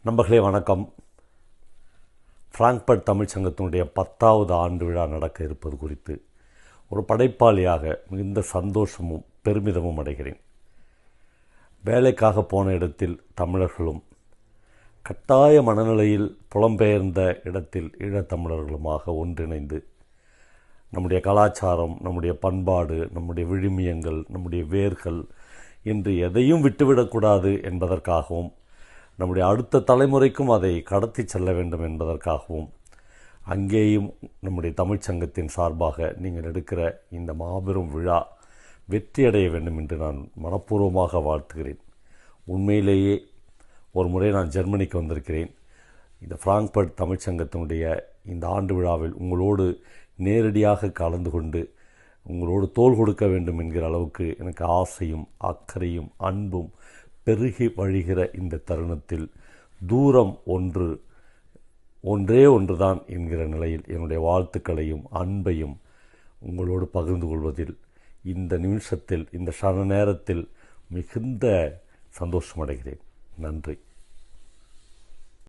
நண்பர்களே வணக்கம். ஃப்ராங்க்பர்ட் தமிழ்ச் சங்கத்தினுடைய 10வது ஆண்டு விழா நடக்க இருப்பது குறித்து ஒரு படைப்பாளியாக மிகுந்த சந்தோஷமும் பெருமிதமும் அடைகிறேன். வேலைக்காக போன இடத்தில் தமிழர்களும், கட்டாய மனநிலையில் புலம்பெயர்ந்த இடத்தில் ஈழத்தமிழர்களுமாக ஒன்றிணைந்து நம்முடைய கலாச்சாரம், நம்முடைய பண்பாடு, நம்முடைய விழுமியங்கள், நம்முடைய வேர்கள் என்று எதையும் விட்டுவிடக்கூடாது என்பதற்காகவும், நம்முடைய அடுத்த தலைமுறைக்கும் அதை கடத்தி செல்ல வேண்டும் என்பதற்காகவும், அங்கேயும் நம்முடைய தமிழ்ச்சங்கத்தின் சார்பாக நீங்கள் எடுக்கிற இந்த மாபெரும் விழா வெற்றியடைய வேண்டும் என்று நான் மனப்பூர்வமாக வாழ்த்துகிறேன். உண்மையிலேயே ஒரு முறை நான் ஜெர்மனிக்கு வந்திருக்கிறேன். இந்த ஃப்ராங்க்பர்ட் தமிழ்ச்சங்கத்தினுடைய இந்த ஆண்டு விழாவில் உங்களோடு நேரடியாக கலந்து கொண்டு உங்களோடு தோள் கொடுக்க வேண்டும் என்கிற அளவுக்கு எனக்கு ஆசையும் அக்கறையும் அன்பும் பெருகி வழிகிற இந்த தருணத்தில் தூரம் ஒன்றே ஒன்றுதான் என்கிற நிலையில் என்னுடைய வாழ்த்துக்களையும் அன்பையும் உங்களோடு பகிர்ந்து கொள்வதில் இந்த நிமிஷத்தில், இந்த க்ஷண நேரத்தில் மிகுந்த சந்தோஷமடைகிறேன். நன்றி.